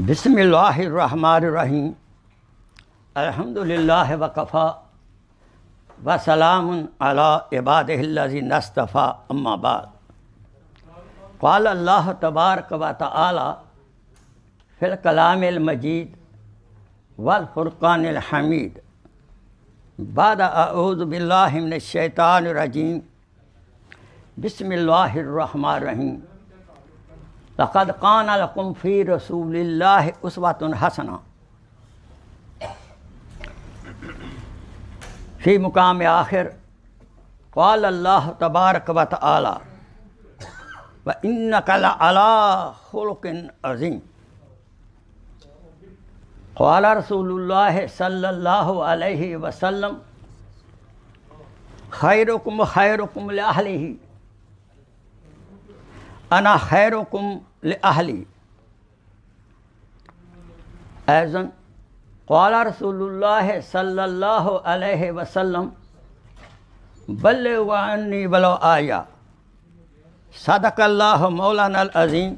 बिस्मिल्लाहिर्रहमानिर्रहीम अल्हम्दुलिल्लाहि वकफ़ा व सलामुन अला इबादिहिल्लज़ीना इस्तफ़ा अम्मा बाद क़ाल अल्लाह तबारक व तआला फ़िल कलामिल मजीद वल फ़ुरक़ानिल हमीद बाद अऊज़ु बिल्लाहि मिनश शैतानिर रजीम बिस्मिल्लाहिर्रहमानिर्रहीम लक़द कान लकुम फ़ी रसूलिल्लाहि उस्वतुन हसना फ़ी मुक़ाम आखिर क़ाल अल्लाह तबारक व तआला व इन्नका लअला खुलुक़िन अज़ीम क़ाल रसूलुल्लाहि सल्लल्लाहु अलैहि वसल्लम खैरुकुम खैरुकुम लिअहलिही अना खैरुकुम लिअहली ऐज़न क़ाल रसूलुल्लाहि सल्लल्लाहु अलैहि वसल्लम बल्लिग़ू अन्नी वलो आया सदक़ल्लाहु मौलाना अल-अज़ीम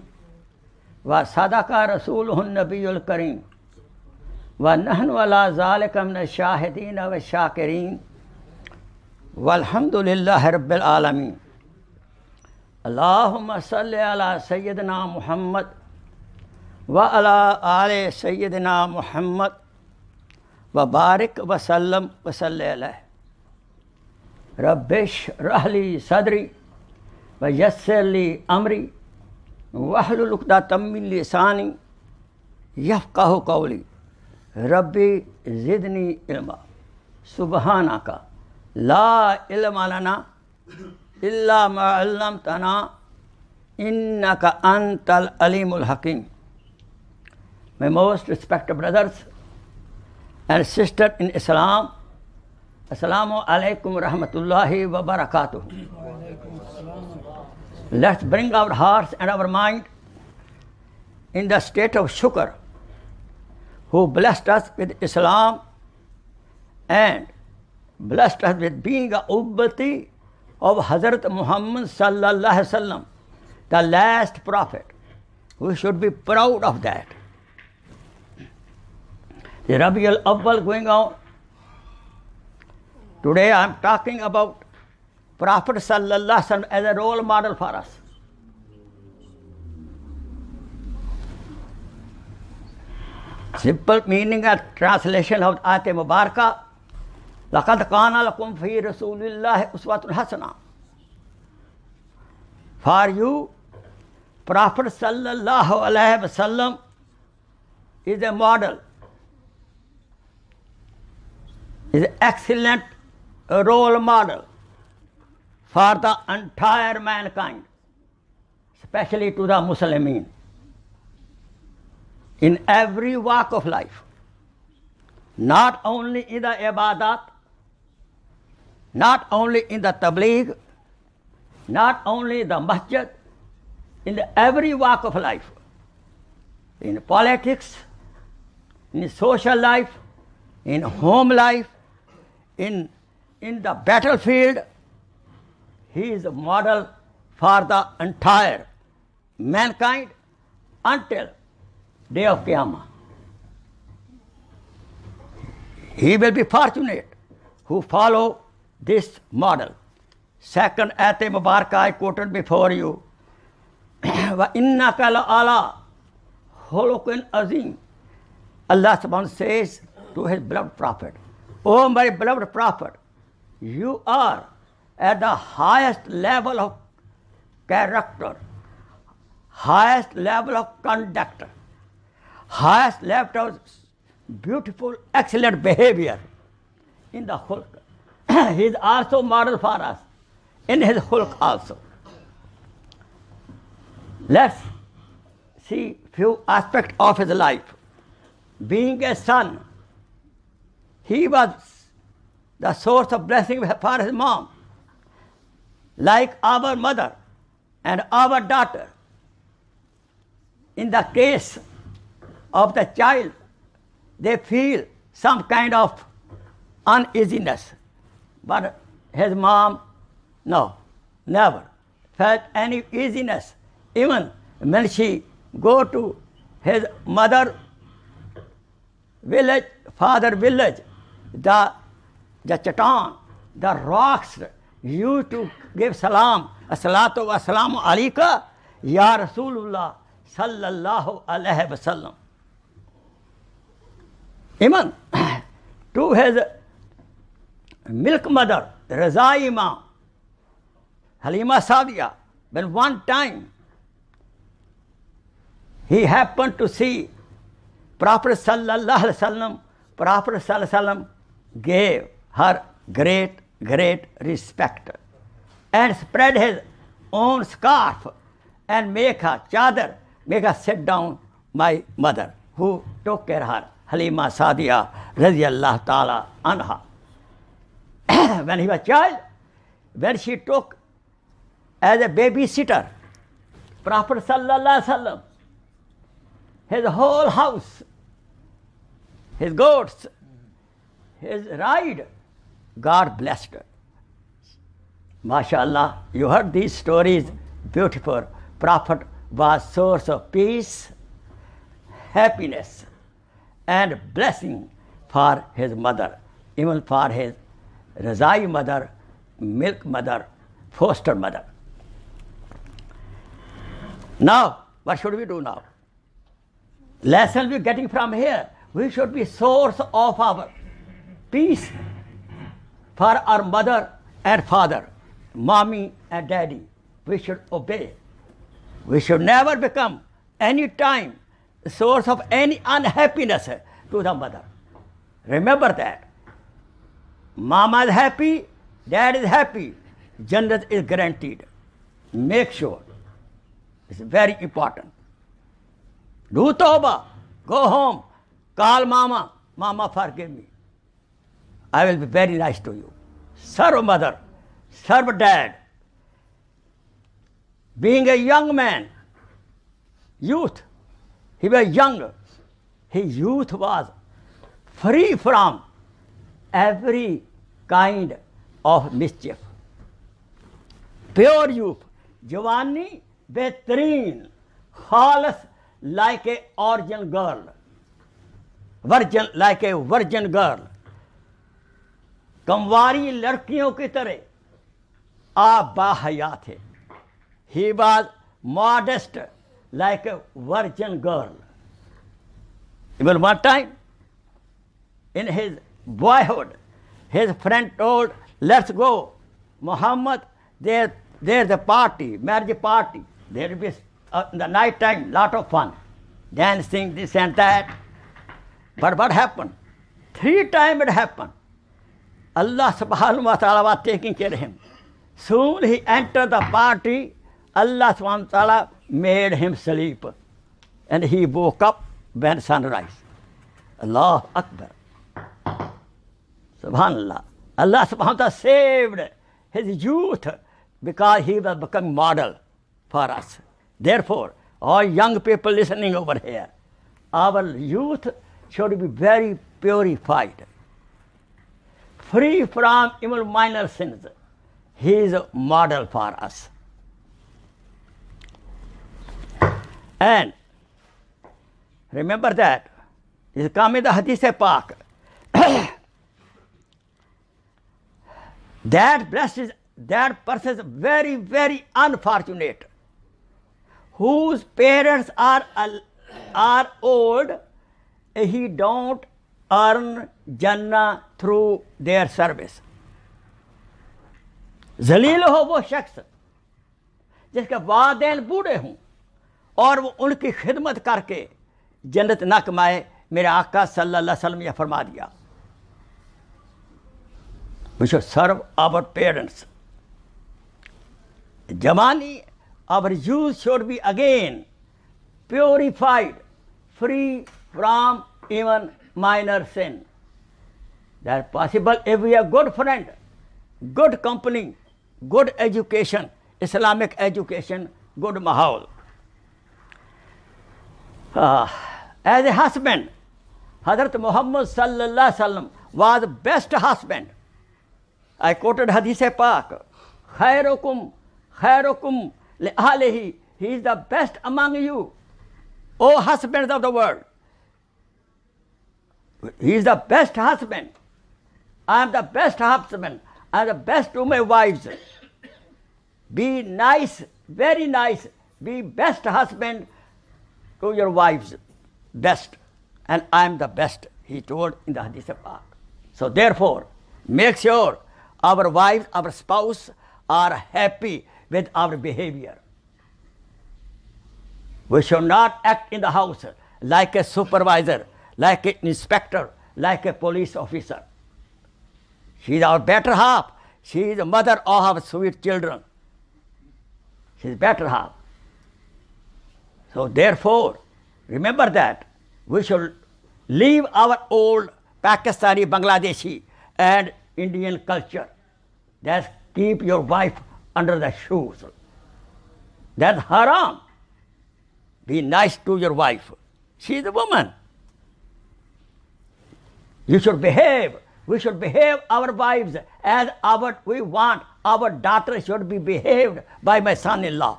व सदक़ रसूलुहुन नबियुल करीम व नहनु अला ज़ालिका मिनश शाहिदीन व शाकिरीन वल्हम्दुलिल्लाहि रब्बिल आलमीन। अल्लाहुम्मा सल्लि अला सय्यिदिना मुहम्मद व अला आले सय्यिदिना मुहम्मद व बारिक व सल्लम व सल्लि अलैहि रब्बिश्रह ली सदरी व यस्सिर ली अमरी वहलुल उक़दतम मिन लिसानी यफ़क़हू क़ौली रब्बी ज़िदनी इल्मा सुब्हानका ला इल्मा लना इल्ला मा अल्लमतना इन्नका अंतल अलीमुल हकीम। My most respected brothers and sisters in Islam, Assalamu alaikum rahmatullahi wa barakatuh. Let's bring our hearts and our mind in the state of shukr, who blessed us with Islam and blessed us with being a ummati of Hazrat Muhammad sallallahu alaihi wasallam, the last prophet. We should be proud of that. The Rabiul Awwal going on. Today I am talking about Prophet sallallahu alaihi wasallam as a role model for us. Simple meaning and translation of Ayat Mubarakah. लक़द can't लकुम fee रसूलिल्लाहि उस्वतुन Hasnat. For you, Prophet sallallahu alaihi wasallam is a model, is an excellent role model for the entire mankind, especially to the Muslimin, in every walk of life, not only in the ibadat, not only in the tableegh, not only the Masjid, in every walk of life, in politics, in social life, in home life, in the battlefield. He is a model for the entire mankind until day of Qiyamah. He will be fortunate who follow this model. Second ayat Mubarakah I quoted before you. Wa innaka la'ala khuluqin azim. Allah subhanahu says to his beloved prophet, "O my beloved prophet, you are at the highest level of character, highest level of conduct, highest level of beautiful, excellent behavior in the khulq." He is also model for us in his khulq also. Let's see few aspects of his life. Being a son, he was the source of blessing for his mom, like our mother and our daughter. In the case of the child, they feel some kind of uneasiness. But his mom, no, never felt any easiness. Even when she go to his mother village, father village, the chatan, the rocks used to give salam, as-salatu wa salamu alayka, ya Rasulullah sallallahu alayhi wa sallam. Even to his milk mother, Raza Imam, Halima Sadiya, when one time he happened to see Prophet sallallahu alaihi wasallam, Prophet sallallahu alaihi wasallam gave her great respect and spread his own scarf and make her chadar, make her sit down, my mother, who took care of her, Halima Sadiya radiyallahu ta'ala anha. When he was a child, when she took as a babysitter, Prophet sallallahu alaihi wasallam, his whole house, his goats, his ride, God blessed her. MashaAllah, you heard these stories, beautiful. Prophet was source of peace, happiness, and blessing for his mother, even for his Razai mother, milk mother, foster mother. Now, what should we do now? Lesson we're getting from here, we should be source of our peace for our mother and father, mommy and daddy. We should obey. We should never become any time the source of any unhappiness to the mother. Remember that. Mama is happy, dad is happy, Jannat is guaranteed. Make sure. It's very important. Do tawbah, go home, call mama, mama forgive me. I will be very nice to you. Serve mother, serve dad. Being a young man, youth, he was young. His youth was free from every kind of mischief. Pure youth, Jawani, Behreen, Khalas, like a virgin girl, virgin like a virgin girl. Kanwari लड़कियों की तरह आप बाहया थे. He was modest like a virgin girl. Even one time, in his boyhood, his friend told, let's go, Muhammad, there's a party, marriage party. There will be in the night time, lot of fun, dancing, this and that. But what happened? 3 times it happened. Allah subhanahu wa ta'ala was taking care of him. Soon he entered the party, Allah subhanahu wa ta'ala made him sleep. And he woke up when sunrise. Allah Akbar. Subhanallah. Allah subhanahu wa ta'ala saved his youth because he was becoming model for us. Therefore, all young people listening over here, our youth should be very purified, free from even minor sins. He is a model for us. And remember that, is come in the Hadith Pak. That person is very, very unfortunate, whose parents are old, he don't earn Jannah through their service. जलील हो वो शख्स जिसके वालिदैन बूढ़े हों और वो उनकी खिदमत करके जन्नत ना कमाए. मेरे आका सल्लल्लाहु अलैहि वसल्लम ने फरमा दिया, we should serve our parents. Jamani, our youth should be again purified, free from even minor sin. That possible if we have good friend, good company, good education, Islamic education, good mahal. As a husband, Hazrat Muhammad sallallahu alaihi wasallam was the best husband. I quoted Hadith Pak, khairukum li ahlihi. He is the best among you. O husbands of the world, he is the best husband. I am the best husband. I am the best to my wives. Be nice, very nice. Be best husband to your wives. Best. And I am the best, he told in the Hadith of Pak. So therefore, make sure our wives, our spouse are happy with our behavior. We should not act in the house like a supervisor, like an inspector, like a police officer. She is our better half. She is the mother of our sweet children. She is better half. So therefore, remember that we should leave our old Pakistani, Bangladeshi and Indian culture. That's keep your wife under the shoes. That's haram. Be nice to your wife. She is a woman. You should behave. We should behave our wives as we want our daughter should be behaved by my son-in-law.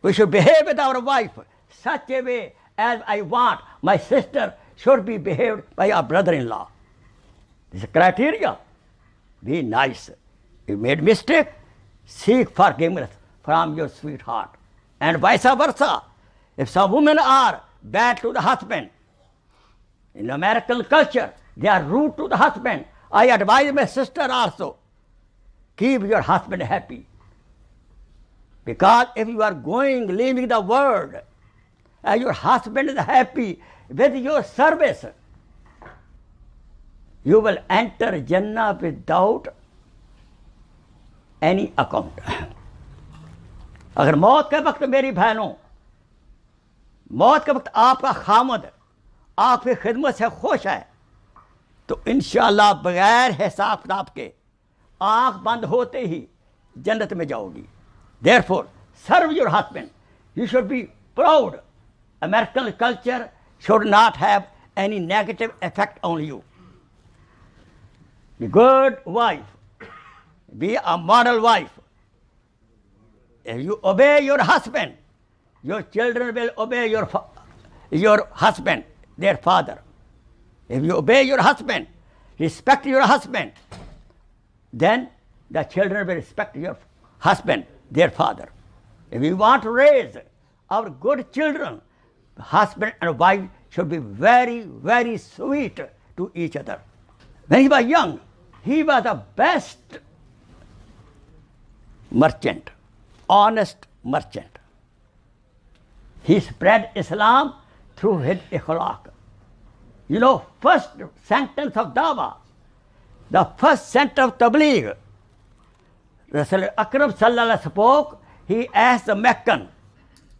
We should behave with our wife such a way as I want my sister should be behaved by our brother-in-law. This is criteria. Be nice. You made mistake, seek forgiveness from your sweetheart. And vice versa. If some women are bad to the husband, in American culture, they are rude to the husband. I advise my sister also, keep your husband happy. Because if you are leaving the world, and your husband is happy with your service, you will enter Jannah without any account. अगर मौत के वक्त मेरी बहनों, मौत के वक्त आपका खामद आपकी खिदमत से खुश है, तो इंशाअल्लाह बगैर हिसाब किताब के आँख बंद होते ही जन्नत में जाओगी. Therefore, serve your husband. You should be proud. American culture should not have any negative effect on you. Be a good wife. Be a model wife. If you obey your husband, your children will obey your husband, their father. If you obey your husband, respect your husband, then the children will respect your husband, their father. If we want to raise our good children, husband and wife should be very, very sweet to each other. When he was young, he was the best merchant, honest merchant. He spread Islam through his akhlaq. You know, first sentence of dawah, the first sentence of tableegh, Rasul Akram Sallallahu spoke, he asked the Meccan,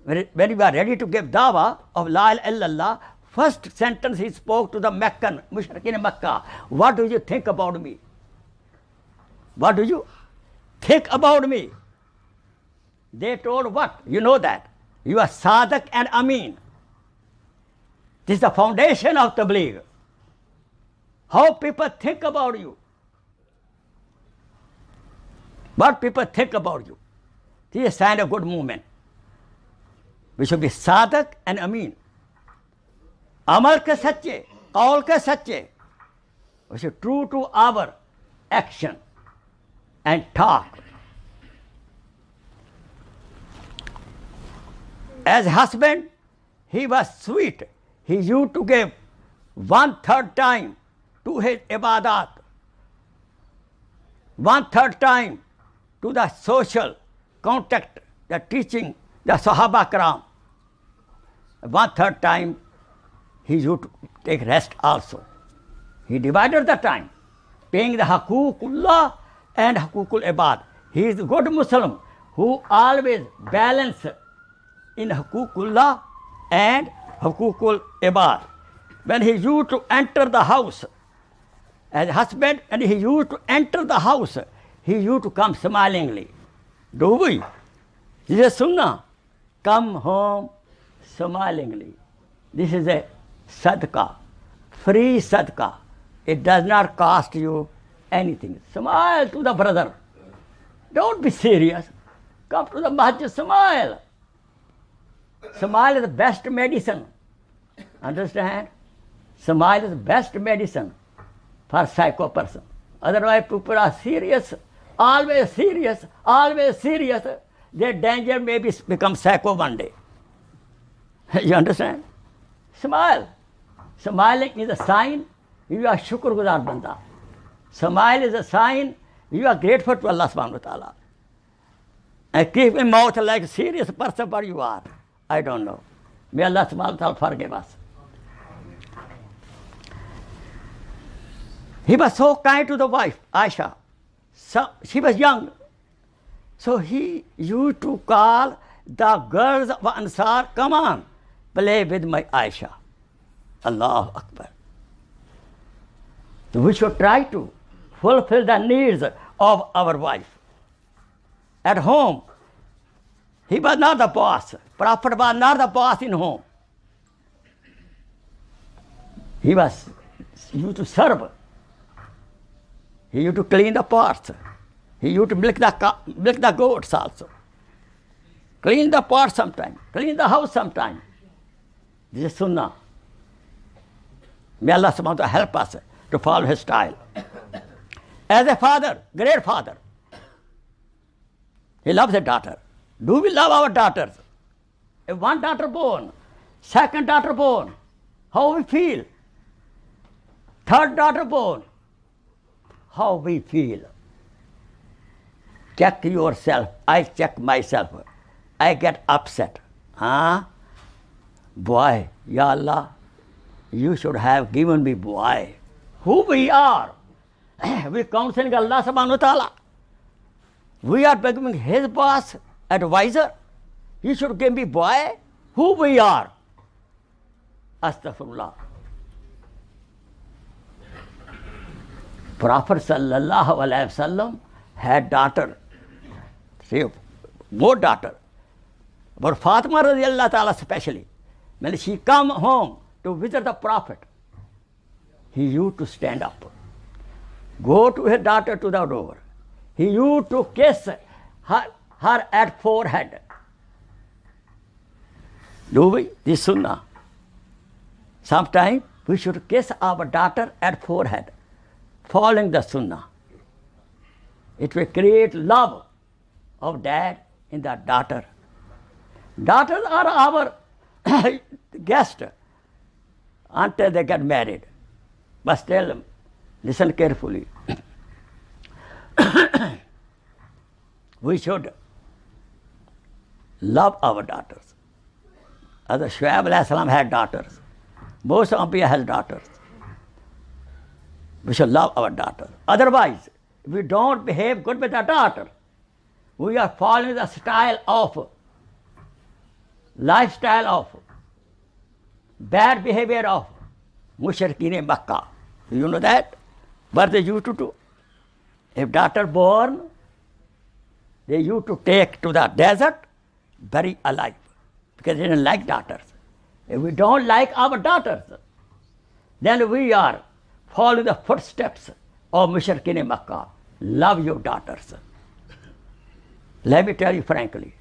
when he was ready to give dawah of La ilaha illallah, first sentence he spoke to the Meccan, Mushrikeen Makkah, what do you think about me? What do you think about me? They told what? You know that. You are Sadiq and Amin. This is the foundation of tableegh. How people think about you. What people think about you. This is a sign of good movement. We should be Sadiq and Amin. Amal ke sache, qaul ke sache. We should be true to our action and talk. As husband, he was sweet. He used to give 1/3 time to his ibadat, 1/3 time to the social contact, the teaching, the Sahaba Karam. 1/3 time he used to take rest also. He divided the time, paying the Haququllah and Haququl Ibad. He is a good Muslim who always balance in Haququllah and Haququl Ibad. When he used to enter the house as a husband, and he used to enter the house, he used to come smilingly. Do we? This is Sunnah. Come home smilingly. This is a sadaqah, free sadaqah. It does not cost you anything. Smile to the brother. Don't be serious. Come to the masjid, smile. Smile is the best medicine. Understand? Smile is the best medicine for psycho person. Otherwise, people are serious, always serious, always serious. Their danger may become psycho one day. You understand? Smile. Smiling is a sign you are shukrguzar banda. Smile is a sign you are grateful to Allah subhanahu wa ta'ala. And keep your mouth like a serious person, but you are. I don't know. May Allah subhanahu wa ta'ala forgive us. He was so kind to the wife, Aisha. So, she was young. So he used to call the girls of Ansar, come on, play with my Aisha. Allahu Akbar. So we should try to fulfill the needs of our wife. At home, he was not the boss. Prophet was not the boss in home. He used to serve. He used to clean the pots. He used to milk the goats also. Clean the pot sometime. Clean the house sometime. This is sunnah. May Allah subhanahu wa ta'ala help us to follow his style. As a father, great father, he loves a daughter. Do we love our daughters? If one daughter born, second daughter born, how we feel? Third daughter born, how we feel? Check yourself. I check myself. I get upset. Boy, Ya Allah, you should have given me boy. Who we are? We counseling Allah subhanahu wa ta'ala. We are becoming his boss, advisor. He should give me boy. Who we are? Astaghfirullah. Prophet sallallahu alaihi wasallam had daughter. See, more daughter. But Fatima radiallahu ta'ala especially, when she come home to visit the Prophet, he used to stand up, go to his daughter to the door. He used to kiss her at forehead. Do we? This sunnah. Sometimes we should kiss our daughter at forehead, following the sunnah. It will create love of dad in the daughter. Daughters are our guests until they get married. But tell them, listen carefully. We should love our daughters. As Shuaib alayhi salam had daughters. Most Anbiya has daughters. We should love our daughter. Otherwise, if we don't behave good with our daughter, we are following the lifestyle of bad behavior of Mushrikeen Makkah. Do you know that? What they used to do? If daughter born, they used to take to the desert, bury alive, because they didn't like daughters. If we don't like our daughters, then we are following the footsteps of Mushrikeen Makkah. Love your daughters. Let me tell you frankly,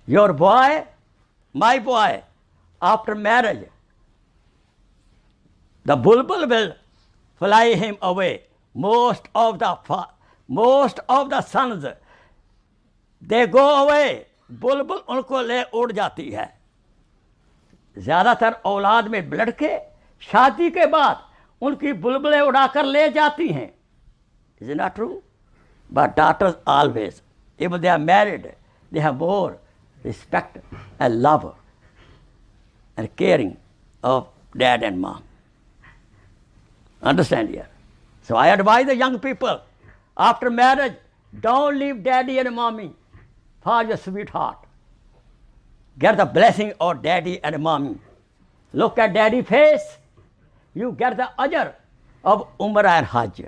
your boy, my boy, after marriage, the bulbul will fly him away. Most of the sons, they go away. बुलबुल उनको ले उड़ जाती है. ज़्यादातर औलाद में लड़के शादी के बाद उनकी बुलबुलें उड़ाकर ले जाती हैं. Is it not true? But daughters always, if they are married, they have more respect and love and caring of dad and mom. Understand here? So I advise the young people, after marriage, don't leave daddy and mommy for your sweetheart. Get the blessing of daddy and mommy. Look at daddy's face, you get the ajr of Umrah and Hajj.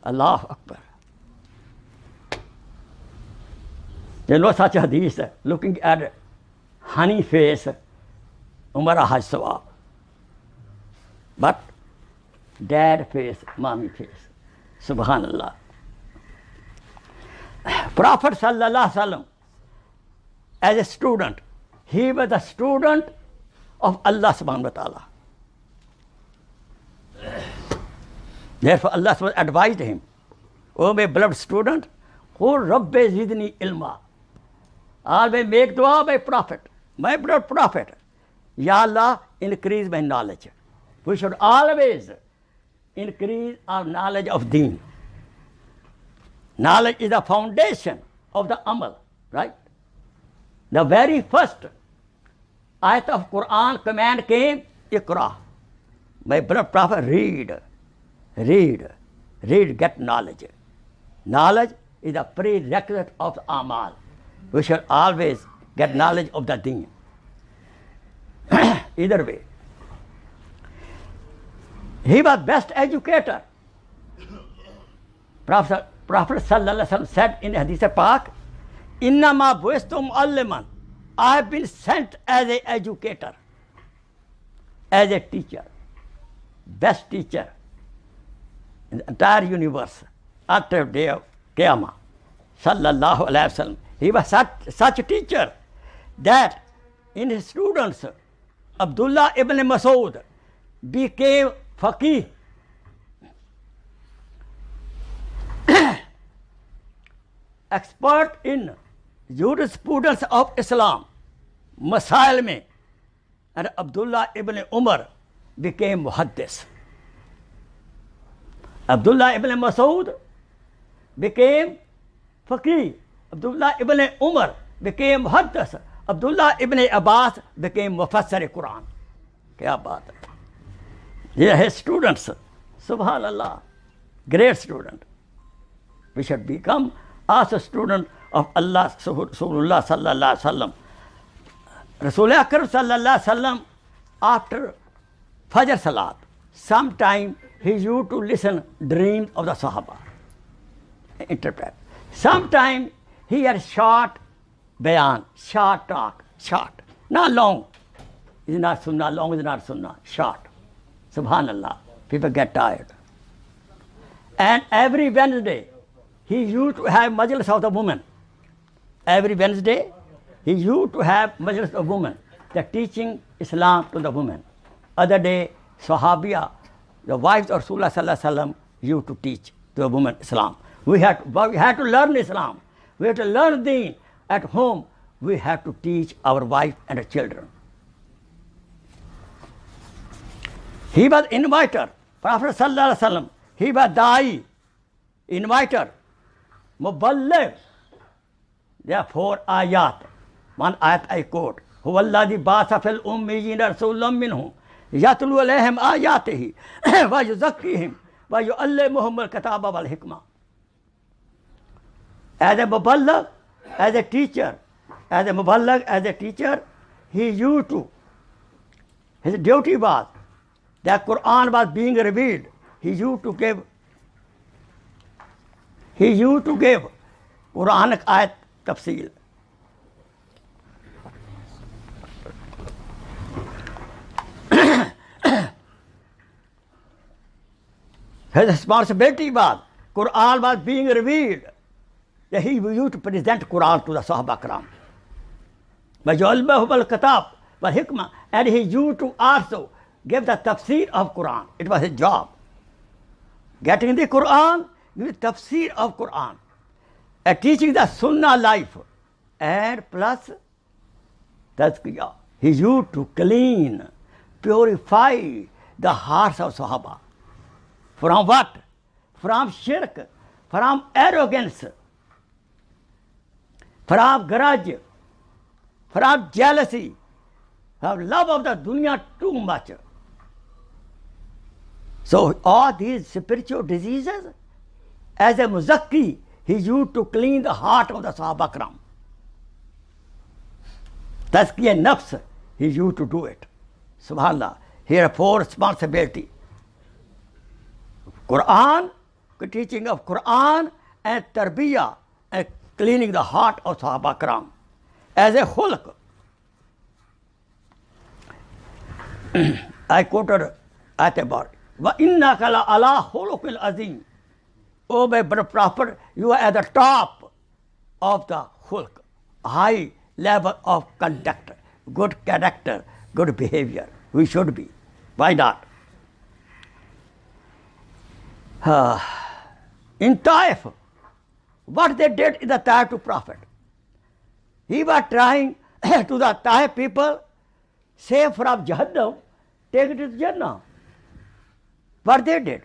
Allahu Akbar. There is no such hadith, looking at honey face, Umrah Hajj sawab. But dad face, mommy face. Subhanallah. Prophet sallallahu alaihi wasallam, as a student, he was a student of Allah subhanahu wa ta'ala. Therefore Allah subhanahu wa ta'ala advised him, "O my beloved student, Qul Rabbi zidni ilma." Always make dua by Prophet, my beloved Prophet. Ya Allah, increase my knowledge. We should always increase our knowledge of deen. Knowledge is the foundation of the amal, right? The very first ayat of Quran command came, Iqra. My beloved Prophet, read, get knowledge. Knowledge is a prerequisite of the amal. We should always get knowledge of the deen. Either way. He was best educator. Prophet sallallahu alaihi wasallam said in Hadith Pak, "Innama buistum aliman." I have been sent as an educator, as a teacher, best teacher in the entire universe after the day of Qiyamah. Sallallahu alaihi wasallam. He was such a teacher that in his students, Abdullah ibn Mas'ud became Faqir. Expert in jurisprudence of Islam, Masail mein, and Abdullah ibn Umar became Muhaddis. Abdullah ibn Mas'ud became Faqir. Abdullah ibn Umar became Muhaddis. Abdullah ibn Abbas became Mufassir Quran. Kya baat hai. These are his students. Subhanallah. Great student. We should become also student of Allah, Rasulullah sallallahu alaihi wasallam. Rasul Akram sallallahu alaihi wasallam, after Fajr Salat, sometime he used to listen dreams of the Sahaba, interpret. Sometime he had short bayan, short talk, short, not long. It's not sunnah, long is not sunnah, short. Subhanallah, people get tired. And every Wednesday, he used to have majlis of the women. Every Wednesday, he used to have majlis of women, the teaching Islam to the women. Other day, Sahabiya, the wives of Rasulullah sallallahu alaihi wasallam, used to teach to the women Islam. We had to learn Islam. We had to learn Deen. At home, we have to teach our wife and our children. He was inviter. Prophet sallallahu alaihi wasallam, he was da'i, inviter, muballigh. There are 4 ayat. One ayat I quote. Huwa alladhi ba'atha fil ummiyina rasulan minhum yatlu alayhim ayatihi wa yuzakkihim wa yu'allimuhum al-kitaba wal hikmah. As a muballigh, as a teacher, he used to, his duty was, the Quran was being revealed. He used to give Quranic ayat tafsil. His responsibility was, Quran was being revealed. He used to present Quran to the Sahaba Kiram. And he used to also give the tafsir of Quran. It was his job. Getting the Quran, give the tafsir of Quran. And teaching the Sunnah life. And plus tazkia. He used to clean, purify the hearts of Sahaba. From what? From shirk, from arrogance, from grudge, from jealousy, from love of the dunya too much. So all these spiritual diseases, as a muzakki, he used to clean the heart of the Sahaba Kiram. Tazkia nafs, he used to do it. Subhanallah. Here are 4 responsibilities. Quran, the teaching of Quran, and tarbiyah, and cleaning the heart of Sahaba Kiram. As a khulq, I quoted at about, وَإِنَّكَ لَعَلَىٰ خُلُقٍ عَظِيمٍ. O my brother Prophet, you are at the top of the khulq, high level of conduct. good character, good behavior. We should be. Why not? In Taif, what they did in the Taif to Prophet, he was trying to the Taif people, save from Jahannam, take it to Jannah. What they did?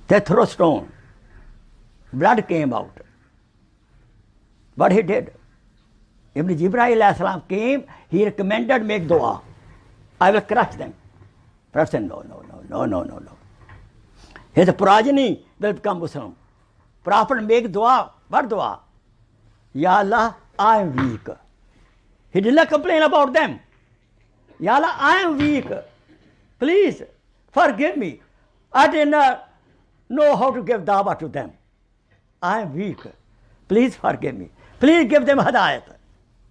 They threw stone. Blood came out. What he did? Ibn Jibreel came, he recommended make dua. I will crush them. Prophet said, no. His progeny will become Muslim. Prophet make dua. What dua? Ya Allah, I am weak. He did not complain about them. Ya Allah, I am weak. Please forgive me. I did not know how to give dawah to them. I am weak. Please forgive me. Please give them hidayat.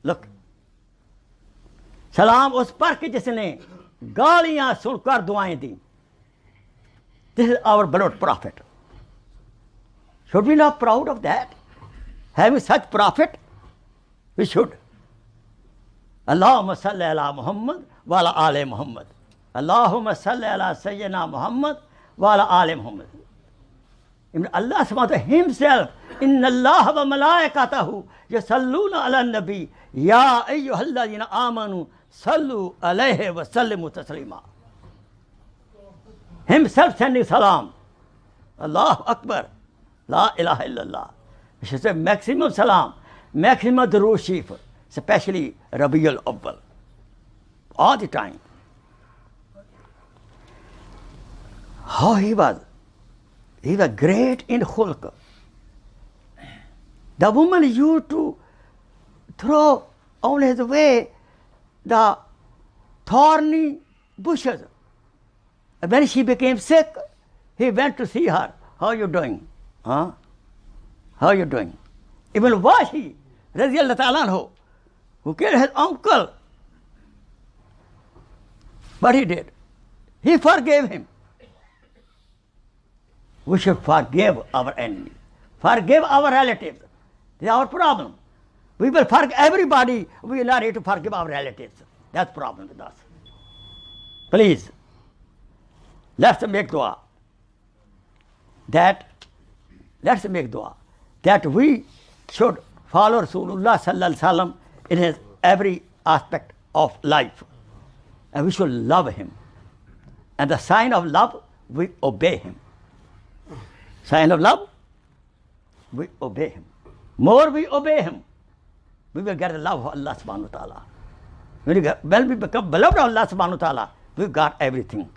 Look. सलाम उस पर के जिसने गालियां सुनकर दुआएं दी. This is our beloved prophet. Should we not be proud of that? Having such prophet? We should. Allahumma salli ala Muhammad wa ala ali Muhammad. Allahumma salli ala Sayyidina Muhammad wa ala ali Muhammad. Allah subhanahu wa ta'ala himself, inna Allah wa malaikatahu yusalluna ala nabi ya ayyuhalladhina amanu sallu alayhi wa sallimu taslima. Himself sending salam. Allahu Akbar. La ilaha illallah. It should say maximum salam, maximum durood sharif, especially Rabiul Awwal. All the time. How he was great in khulq. The woman used to throw on his way the thorny bushes. When she became sick, he went to see her. How are you doing? Huh? How are you doing? Even Washi, Radiyallahu ta'ala anhu, who killed his uncle, what he did? He forgave him. We should forgive our enemies, forgive our relatives. This is our problem. We will forgive everybody. We will not need to forgive our relatives. That's the problem with us. Please, let's make dua. Let's make dua that we should follow Rasulullah sallallahu alaihi wasallam in his every aspect of life, and we should love him. And the sign of love, we obey him. Sign of love, we obey him. More we obey him, we will get the love of Allah subhanahu wa ta'ala. When we become beloved of Allah subhanahu wa ta'ala, we got everything.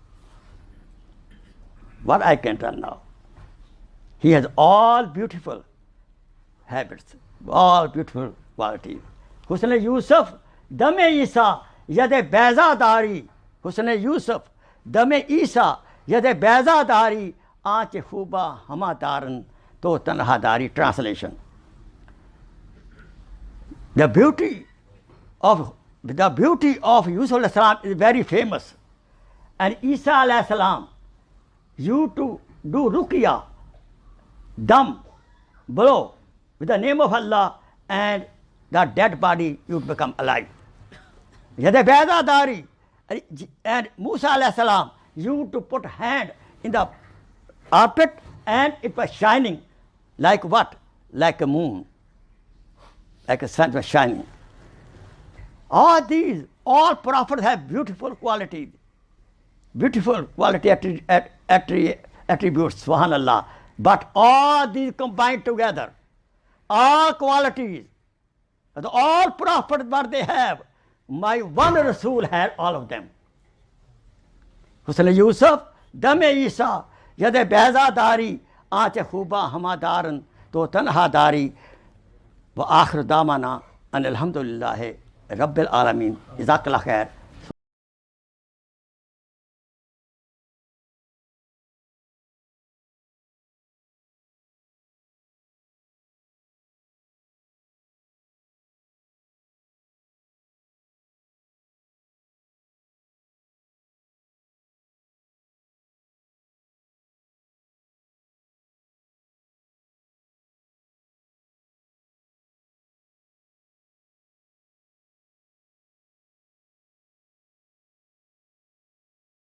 What I can tell now? He has all beautiful habits, all beautiful qualities. Husn Yusuf, Dame Isa, Yade Bezadari. Husn Yusuf, Dame Isa, Yade Bezadari, Aanche Khuba Hamadaran To Tanhadari. Translation. The beauty of Yusuf alayhi salam is very famous. And Isa alayhi salam used to do ruqya, dam, blow with the name of Allah, and the dead body would become alive. Yade Bezadari. And Musa alayhi salam used to put hand in the armpit, and it was shining like what? Like a moon, like a sun was shining. All prophets have beautiful qualities, beautiful quality attributes, subhanallah. But all these combined together, all qualities, all prophets what they have, my one Rasul had all of them. Husn Yusuf, Dame Isa, Yade Bezadari, Aanche Khuba Hamadaran To Tanhadari, Wa Akhir Damana, and Alhamdulillah Rabbil Alameen. Jazakallah khair.